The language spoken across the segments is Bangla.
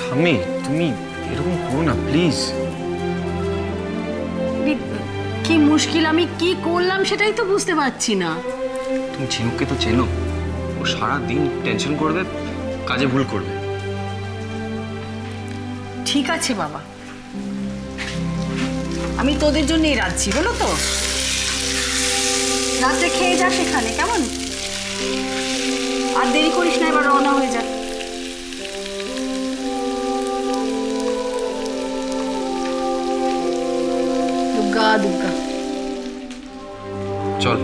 ঠাম্মি তুমি এরকম করো না প্লিজ। কি মুশকিল, আমি কি করলাম সেটাই তো বুঝতে পারছি না। তুমি ঝিনুককে তো চেনো, ও সারাদিন টেনশন করবে, কাজে ভুল করবে। ঠিক আছে বাবা, আমি তোদের জন্যই রাখছি, বলো তো। রাত্রে খেয়ে যা সেখানে, কেমন? আর দেরি করিস না, এবার রওনা হয়ে যা। দুর্গা দুর্গা চল।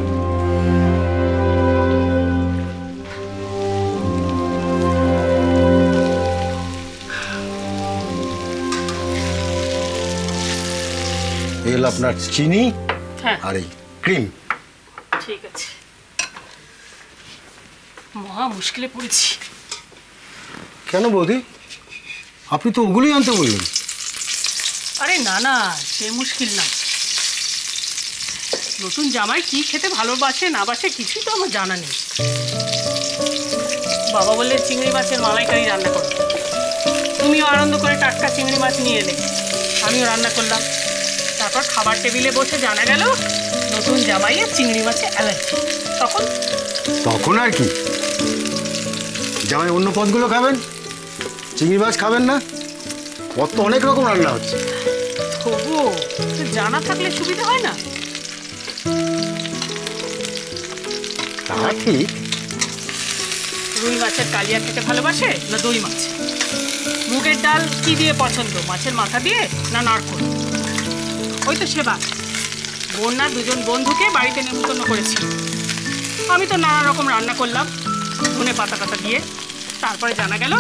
এল আপনার চিনি আর এই ক্রিম। ঠিক আছে। মহা মুশকিলে পড়েছি। কেন বৌদি, আপনি তো ওগুলোই আনতে বললেন। আরে না না, সে মুশকিল না। নতুন জামাই কি খেতে ভালোবাসে না বাসে কিছুই তো আমার জানা নেই। বাবা বললে চিংড়ি মাছের মালাইকারি রান্না করো, তুমিও আনন্দ করে টাটকা চিংড়ি মাছ নিয়ে এলে, আমিও রান্না করলাম। তারপর খাবার টেবিলে বসে জানা গেল নতুন জামাইয়ের চিংড়ি মাছে অ্যালার্জি। তখন আর কি, জামাই অন্য পদগুলো খাবেন, চিংড়ি মাছ খাবেন না? পদ তো অনেক রকম রান্না হচ্ছে। তবুও জানা থাকলে সুবিধা হয় না? তা ঠিক। রুই মাছের কালিয়া খেতে ভালোবাসে না দই মাছ? মুগের ডাল কি দিয়ে পছন্দ, মাছের মাথা দিয়ে না নারকোল? ওই তো সেবা, বন্যা দুজন বন্ধুকে বাড়িতে নেমন্তন্ন করেছি। আমি তো নানা রকম রান্না করলাম ধনে পাতা টাতা দিয়ে। তারপরে জানা গেল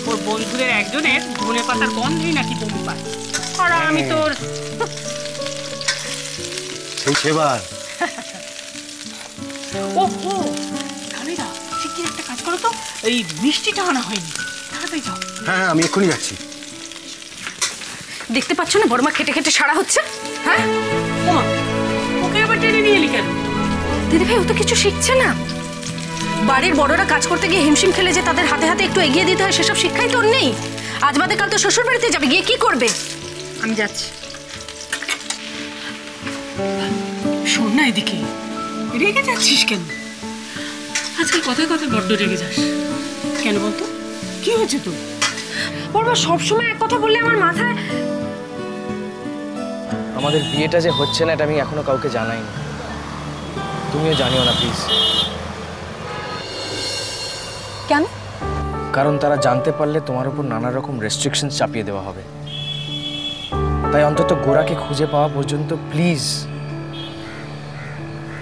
ওর বন্ধুদের একজনের ধনে পাতার গন্ধেই নাকি বমি পায়। আর আমি তোর সেই সেবার। ওহো কালিদা, ঠিক একটা কাজ করো তো, এই মিষ্টিটা আনা হয়নি, তাড়াতাড়ি যাও। হ্যাঁ আমি এক্ষুনি যাচ্ছি। দেখতে পাচ্ছ না বড়মা খেটে খেটে সারা হচ্ছে? হ্যাঁ ওমা, ওকে আবার টেনে নিয়ে এলি কেন? দিদি ভাই, ও তো কিছু শিখছে না। বাড়ির বড়রা কাজ করতে গিয়ে হিমশিম খেলে যে তাদের হাতে হাতে একটু এগিয়ে দিতে হয়, সেসব শিক্ষাই তোর নেই। আজ বাদে কাল তো শ্বশুর বাড়িতে যাবে, গিয়ে কি করবে? আমি যাচ্ছি। শোন না এদিকে, রেগে যাচ্ছিস কেন? আজকাল কথায় কথায় বড্ড রেগে যাস কেন বলতো? কি হয়েছে তোর? বড়মা সবসময় এক কথা বললে আমার মাথায়। আমাদের বিয়েটা যে হচ্ছে না এটা আমি এখনো কাউকে জানাইনি, তুমিও জানিও না প্লিজ। কেন? কারণ তারা জানতে পারলে তোমার উপর নানা রকম রেস্ট্রিকশন চাপিয়ে দেওয়া হবে। তাই অন্তত গোরাকে খুঁজে পাওয়া পর্যন্ত প্লিজ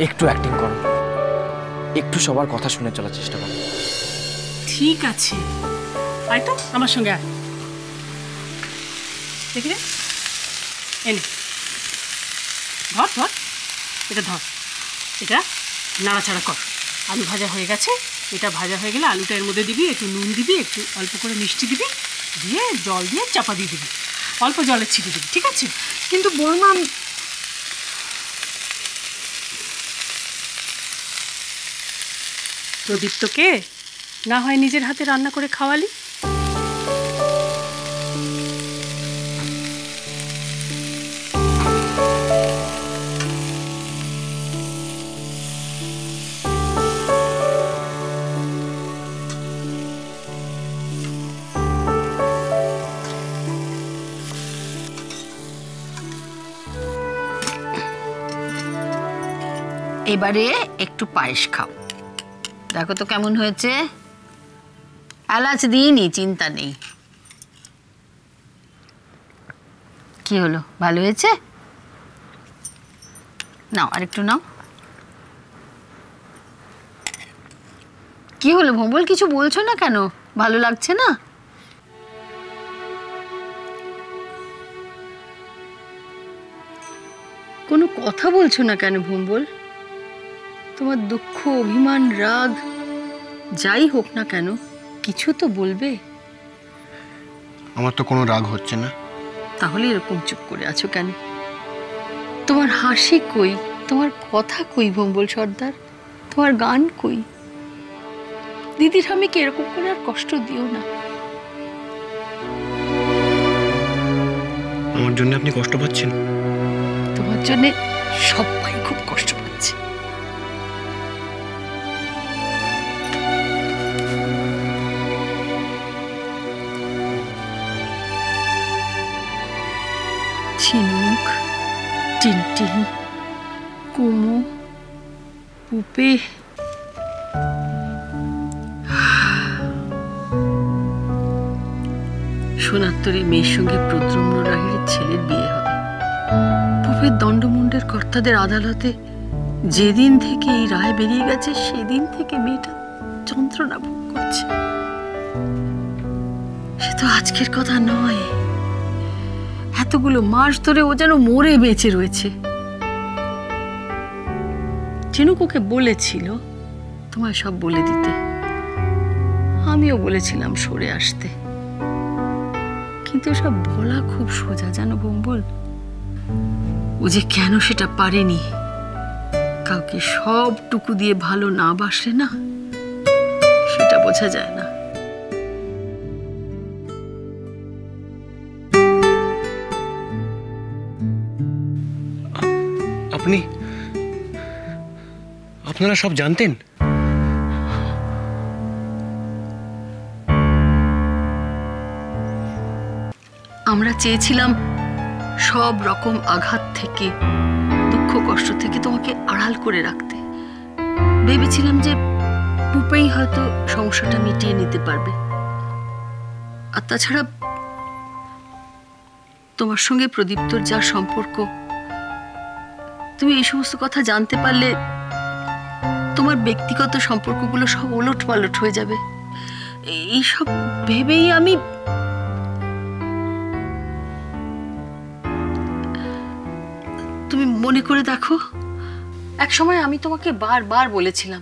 একটু অ্যাক্টিং করো, একটু সবার কথা শুনে চলার চেষ্টা করো। ঠিক আছে, আয় তো আমার সঙ্গে আয়। দেখি রে, এনে ধর ধর, এটা ধর, এটা নাড়াচাড়া কর। আলু ভাজা হয়ে গেছে, এটা ভাজা হয়ে গেলে আলুটা এর মধ্যে দিবি, একটু নুন দিবি, একটু অল্প করে মিষ্টি দিবি, দিয়ে জল দিয়ে চাপা দিয়ে দিবি, অল্প জলের ছিটে দিবি, ঠিক আছে? কিন্তু বড়মা, প্রদীপ্তকে না হয় নিজের হাতে রান্না করে খাওয়ালি। এবারে একটু পায়েস খাও, দেখো তো কেমন হয়েছে। এলাচ দিইনি, চিন্তা নেই। কি হলো, ভালো হয়েছে? নাও আরেকটু নাও। কি হলো ভোম্বল, কিছু বলছো না কেন? ভালো লাগছে না? কোনো কথা বলছো না কেন ভোম্বল? তোমার দুঃখ, অভিমান, রাগ যাই হোক না কেন, কিছু তো বলবে। আমার তো কোনো রাগ হচ্ছে না। তাহলে এরকম চুপ করে আছো কেন? তোমার হাসি কই, তোমার কথা কই ভোম্বল সর্দার, তোমার গান কই? দিদির স্বামীকে এরকম করে আর কষ্ট দিও না। আমার জন্য আপনি কষ্ট পাচ্ছেন? তোমার জন্য সবাই খুব কষ্ট পাচ্ছে। ঝিনুক, টিনটিন, কুমু, পুপে, সোনার তরী মেয়ের সঙ্গে প্রদ্যুম্ন রায়ের ছেলের বিয়ে হবে। পুপের দণ্ডমুণ্ডের কর্তাদের আদালতে যেদিন থেকে এই রায় বেরিয়ে গেছে সেদিন থেকে মেয়েটা যন্ত্রণা ভোগ করছে। সে তো আজকের কথা নয়, এতগুলো মাস ধরে ও যেন মরে বেঁচে রয়েছে। ঝিনুক ওকে বলেছিল তোমায় সব বলে দিতে, আমিও বলেছিলাম সরে আসতে, কিন্তু সব বলা খুব সোজা জানো বম্বল। ও যে কেন সেটা পারেনি, কাউকে সবটুকু দিয়ে ভালো না বাসলে না সেটা বোঝা যায় না। আপনারা সব জানতেন? আমরা চেয়েছিলাম সব রকম আঘাত থেকে, দুঃখ কষ্ট থেকে তোমাকে আড়াল করে রাখতে। ভেবেছিলাম যে পুপেই হয়তো সমস্যাটা মিটিয়ে নিতে পারবে। আর তাছাড়া তোমার সঙ্গে প্রদীপ্তর যা সম্পর্ক, তুমি এই সমস্ত কথা জানতে পারলে তোমার ব্যক্তিগত সম্পর্কগুলো সব ওলট পালট হয়ে যাবে। এইসব ভেবেই আমি তুমি মনে করে দেখো, এক সময় আমি তোমাকে বারবার বলেছিলাম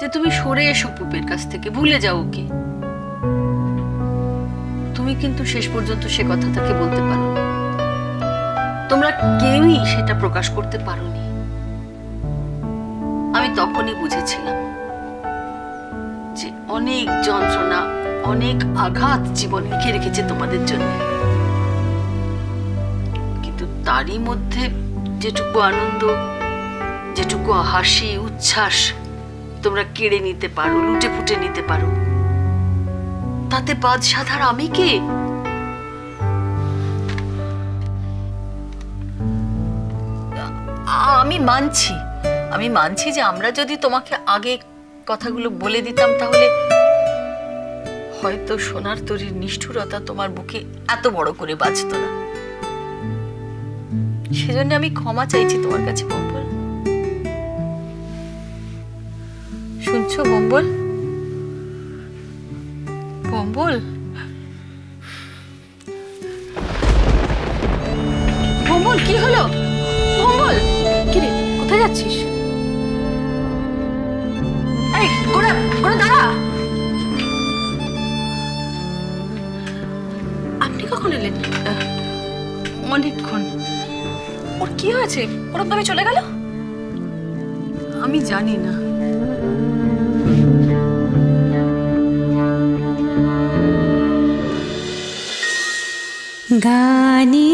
যে তুমি সরে এসো পুপের কাছ থেকে, ভুলে যাও ওকে। তুমি কিন্তু শেষ পর্যন্ত সে কথা তাকে বলতে পারো, তোমরা কেউই সেটা প্রকাশ করতে পারোনি। আমি তখনই বুঝেছিলাম যে অনেক যন্ত্রণা, অনেক আঘাত জীবন লিখে রেখেছে তোমাদের জন্য, কিন্তু তারই মধ্যে যেটুকু আনন্দ, যেটুকু হাসি উচ্ছ্বাস তোমরা কেড়ে নিতে পারো, লুটে ফুটে নিতে পারো, তাতে বাদ সাধার আমি কে? আমি মানছি যে আমরা যদি তোমাকে আগে কথাগুলো বলে দিতাম তাহলে হয়তো সোনার তরীর নিষ্ঠুরতা তোমার বুকে এত বড় করে বাজতো না। সেজন্য আমি ক্ষমা চাইছি তোমার কাছে বম্বল। শুনছো বম্বল? বম্বল, বম্বল কি হলো? বম্বল কিরে, কোথায় যাচ্ছিস? এই গোড়া গোড়া দাঁড়া। আপনি কখন এলেন? অনেকক্ষণ। ওর কি হয়েছে? ওরকম ভাবে চলে গেল? আমি জানি না। গানে